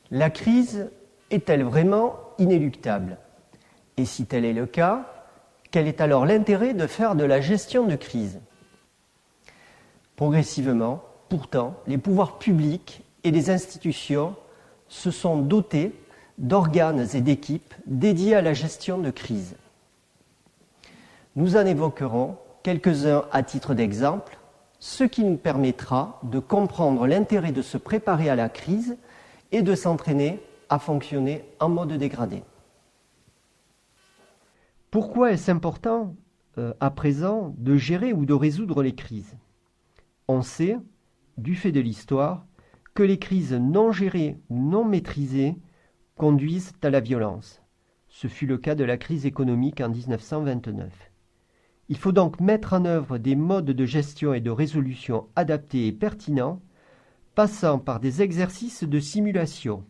La crise est-elle vraiment inéluctable? Et si tel est le cas, quel est alors l'intérêt de faire de la gestion de crise? Progressivement, pourtant, les pouvoirs publics et les institutions se sont dotés d'organes et d'équipes dédiés à la gestion de crise. Nous en évoquerons quelques-uns à titre d'exemple, ce qui nous permettra de comprendre l'intérêt de se préparer à la crise et de s'entraîner à fonctionner en mode dégradé. Pourquoi est-ce important à présent de gérer ou de résoudre les crises? On sait, du fait de l'histoire, que les crises non gérées ou non maîtrisées conduisent à la violence. Ce fut le cas de la crise économique en 1929. Il faut donc mettre en œuvre des modes de gestion et de résolution adaptés et pertinents, passant par des exercices de simulation,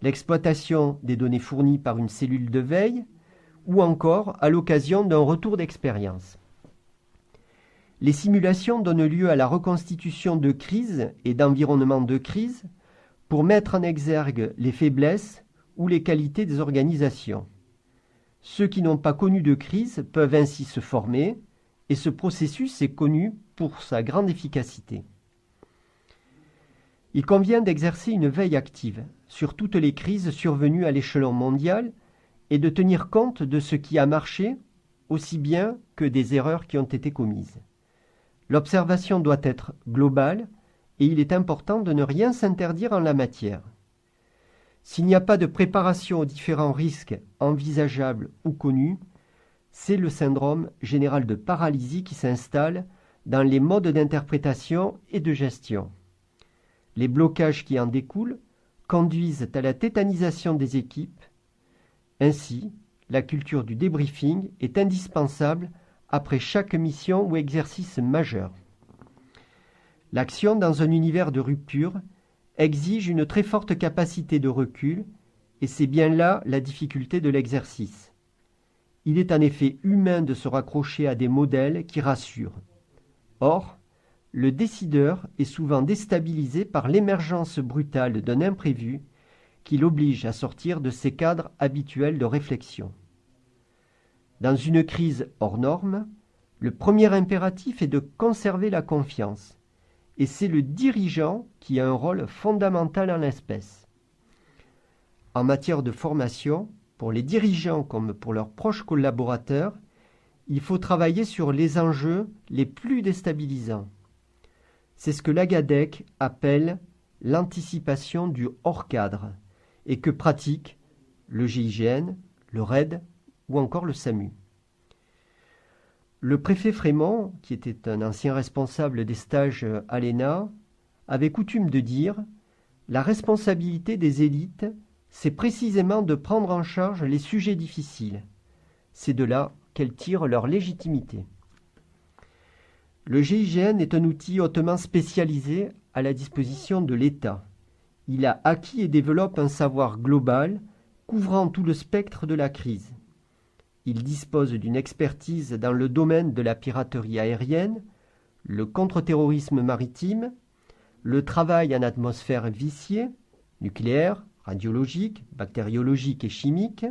l'exploitation des données fournies par une cellule de veille, ou encore à l'occasion d'un retour d'expérience. Les simulations donnent lieu à la reconstitution de crises et d'environnements de crise pour mettre en exergue les faiblesses ou les qualités des organisations. Ceux qui n'ont pas connu de crise peuvent ainsi se former, et ce processus est connu pour sa grande efficacité. Il convient d'exercer une veille active sur toutes les crises survenues à l'échelon mondial et de tenir compte de ce qui a marché aussi bien que des erreurs qui ont été commises. L'observation doit être globale et il est important de ne rien s'interdire en la matière. S'il n'y a pas de préparation aux différents risques envisageables ou connus, c'est le syndrome général de paralysie qui s'installe dans les modes d'interprétation et de gestion. Les blocages qui en découlent conduisent à la tétanisation des équipes. Ainsi, la culture du débriefing est indispensable après chaque mission ou exercice majeur. L'action dans un univers de rupture exige une très forte capacité de recul, et c'est bien là la difficulté de l'exercice. Il est en effet humain de se raccrocher à des modèles qui rassurent. Or, le décideur est souvent déstabilisé par l'émergence brutale d'un imprévu qui l'oblige à sortir de ses cadres habituels de réflexion. Dans une crise hors norme, le premier impératif est de conserver la confiance, et c'est le dirigeant qui a un rôle fondamental en l'espèce. En matière de formation, pour les dirigeants comme pour leurs proches collaborateurs, il faut travailler sur les enjeux les plus déstabilisants. C'est ce que l'AGADEC appelle l'anticipation du hors-cadre et que pratiquent le GIGN, le RAID ou encore le SAMU. Le préfet Frémont, qui était un ancien responsable des stages à l'ENA, avait coutume de dire « La responsabilité des élites, c'est précisément de prendre en charge les sujets difficiles. C'est de là qu'elles tirent leur légitimité. » Le GIGN est un outil hautement spécialisé à la disposition de l'État. Il a acquis et développe un savoir global couvrant tout le spectre de la crise. Il dispose d'une expertise dans le domaine de la piraterie aérienne, le contre-terrorisme maritime, le travail en atmosphère viciée, nucléaire, radiologique, bactériologique et chimique,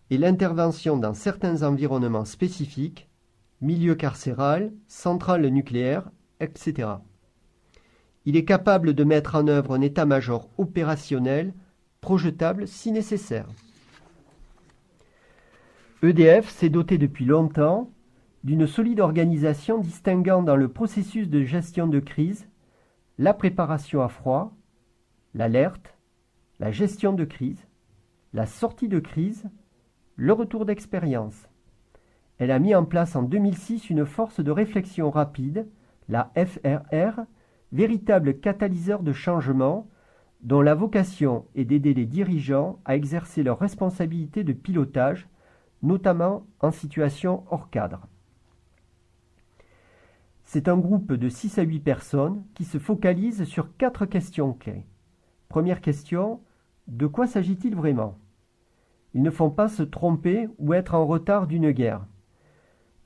et l'intervention dans certains environnements spécifiques, milieu carcéral, centrale nucléaire, etc. Il est capable de mettre en œuvre un état-major opérationnel projetable si nécessaire. EDF s'est doté depuis longtemps d'une solide organisation distinguant dans le processus de gestion de crise la préparation à froid, l'alerte, la gestion de crise, la sortie de crise, le retour d'expérience. Elle a mis en place en 2006 une force de réflexion rapide, la FRR, véritable catalyseur de changement dont la vocation est d'aider les dirigeants à exercer leurs responsabilités de pilotage, notamment en situation hors cadre. C'est un groupe de 6 à 8 personnes qui se focalise sur 4 questions clés. Première question, de quoi s'agit-il vraiment? Ils ne font pas se tromper ou être en retard d'une guerre.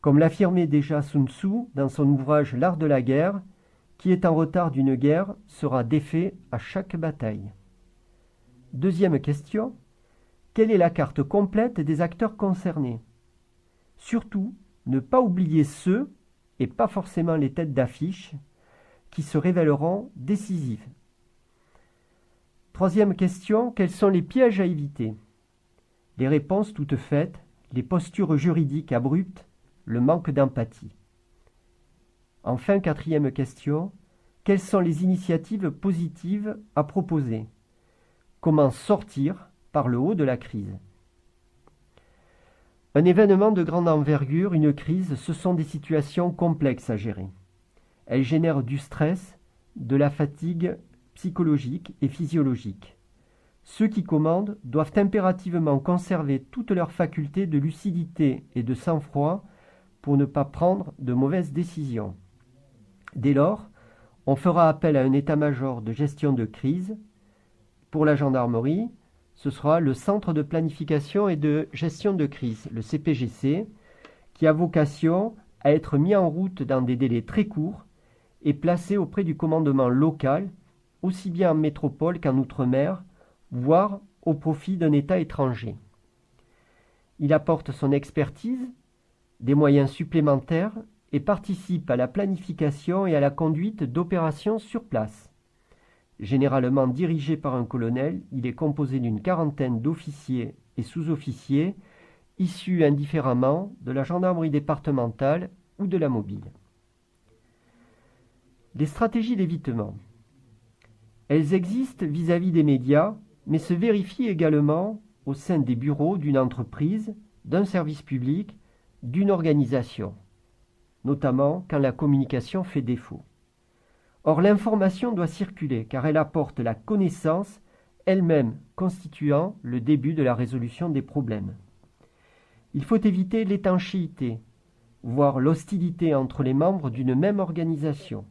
Comme l'affirmait déjà Sun Tzu dans son ouvrage L'art de la guerre, qui est en retard d'une guerre sera défait à chaque bataille. Deuxième question, quelle est la carte complète des acteurs concernés? Surtout, ne pas oublier ceux, et pas forcément les têtes d'affiche, qui se révéleront décisives. Troisième question, quels sont les pièges à éviter? Les réponses toutes faites, les postures juridiques abruptes, le manque d'empathie. Enfin, quatrième question, quelles sont les initiatives positives à proposer? Comment sortir par le haut de la crise? Un événement de grande envergure, une crise, ce sont des situations complexes à gérer. Elles génèrent du stress, de la fatigue psychologique et physiologique. Ceux qui commandent doivent impérativement conserver toutes leurs facultés de lucidité et de sang-froid pour ne pas prendre de mauvaises décisions. Dès lors, on fera appel à un état-major de gestion de crise. Pour la gendarmerie, ce sera le Centre de planification et de gestion de crise, le CPGC, qui a vocation à être mis en route dans des délais très courts et placé auprès du commandement local, aussi bien en métropole qu'en outre-mer, voire au profit d'un État étranger. Il apporte son expertise, des moyens supplémentaires et participe à la planification et à la conduite d'opérations sur place. Généralement dirigé par un colonel, il est composé d'une quarantaine d'officiers et sous-officiers issus indifféremment de la gendarmerie départementale ou de la mobile. Les stratégies d'évitement. Elles existent vis-à-vis des médias, mais se vérifient également au sein des bureaux d'une entreprise, d'un service public, d'une organisation, notamment quand la communication fait défaut. Or, l'information doit circuler car elle apporte la connaissance, elle-même constituant le début de la résolution des problèmes. Il faut éviter l'étanchéité, voire l'hostilité entre les membres d'une même organisation.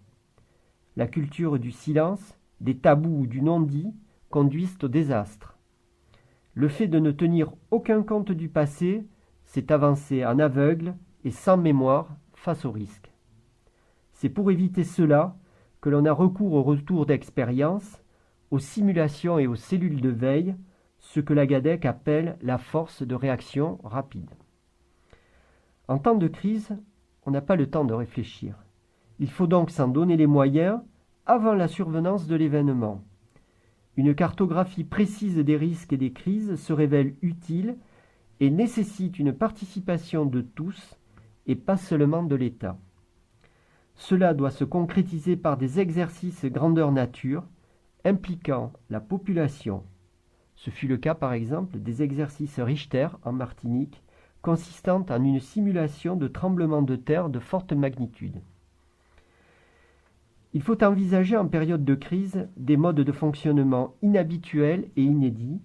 La culture du silence, des tabous ou du non-dit conduisent au désastre. Le fait de ne tenir aucun compte du passé, c'est avancer en aveugle et sans mémoire face au risque. C'est pour éviter cela que l'on a recours au retour d'expérience, aux simulations et aux cellules de veille, ce que la GADEC appelle la force de réaction rapide. En temps de crise, on n'a pas le temps de réfléchir. Il faut donc s'en donner les moyens avant la survenance de l'événement. Une cartographie précise des risques et des crises se révèle utile et nécessite une participation de tous et pas seulement de l'État. Cela doit se concrétiser par des exercices grandeur nature impliquant la population. Ce fut le cas par exemple des exercices Richter en Martinique, consistant en une simulation de tremblement de terre de forte magnitude. Il faut envisager en période de crise des modes de fonctionnement inhabituels et inédits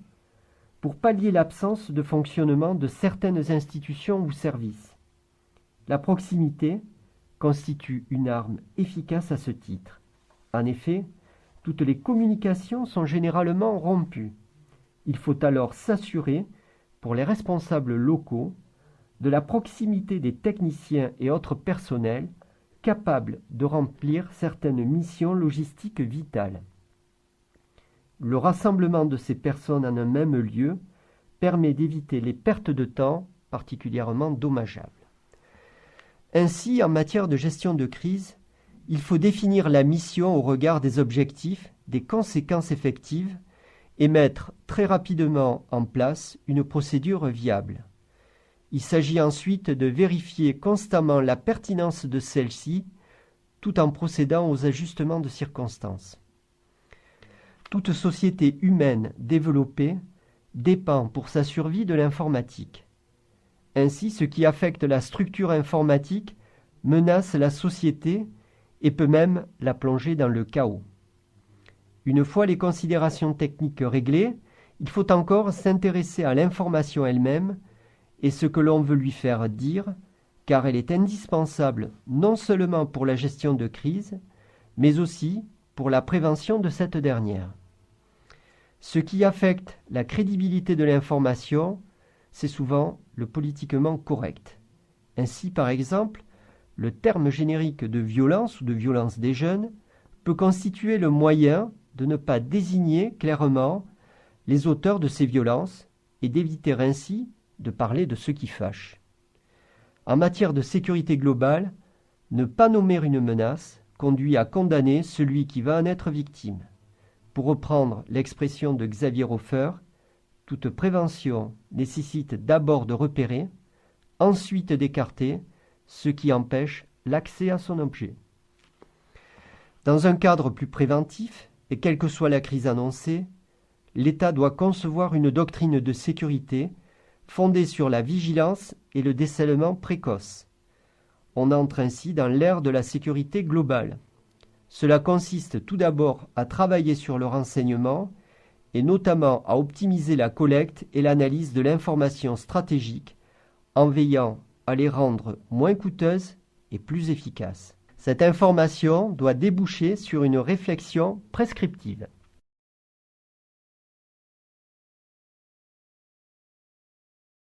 pour pallier l'absence de fonctionnement de certaines institutions ou services. La proximité constitue une arme efficace à ce titre. En effet, toutes les communications sont généralement rompues. Il faut alors s'assurer, pour les responsables locaux, de la proximité des techniciens et autres personnels capables de remplir certaines missions logistiques vitales. Le rassemblement de ces personnes en un même lieu permet d'éviter les pertes de temps particulièrement dommageables. Ainsi, en matière de gestion de crise, il faut définir la mission au regard des objectifs, des conséquences effectives et mettre très rapidement en place une procédure viable. Il s'agit ensuite de vérifier constamment la pertinence de celle-ci tout en procédant aux ajustements de circonstances. Toute société humaine développée dépend pour sa survie de l'informatique. Ainsi, ce qui affecte la structure informatique menace la société et peut même la plonger dans le chaos. Une fois les considérations techniques réglées, il faut encore s'intéresser à l'information elle-même et ce que l'on veut lui faire dire, car elle est indispensable non seulement pour la gestion de crise, mais aussi pour la prévention de cette dernière. Ce qui affecte la crédibilité de l'information, c'est souvent le politiquement correct. Ainsi, par exemple, le terme générique de violence ou de violence des jeunes peut constituer le moyen de ne pas désigner clairement les auteurs de ces violences et d'éviter ainsi de parler de ce qui fâche. En matière de sécurité globale, ne pas nommer une menace conduit à condamner celui qui va en être victime. Pour reprendre l'expression de Xavier Hofer, toute prévention nécessite d'abord de repérer, ensuite d'écarter ce qui empêche l'accès à son objet. Dans un cadre plus préventif, et quelle que soit la crise annoncée, l'État doit concevoir une doctrine de sécurité fondée sur la vigilance et le décèlement précoce. On entre ainsi dans l'ère de la sécurité globale. Cela consiste tout d'abord à travailler sur le renseignement et notamment à optimiser la collecte et l'analyse de l'information stratégique en veillant à les rendre moins coûteuses et plus efficaces. Cette information doit déboucher sur une réflexion prescriptive.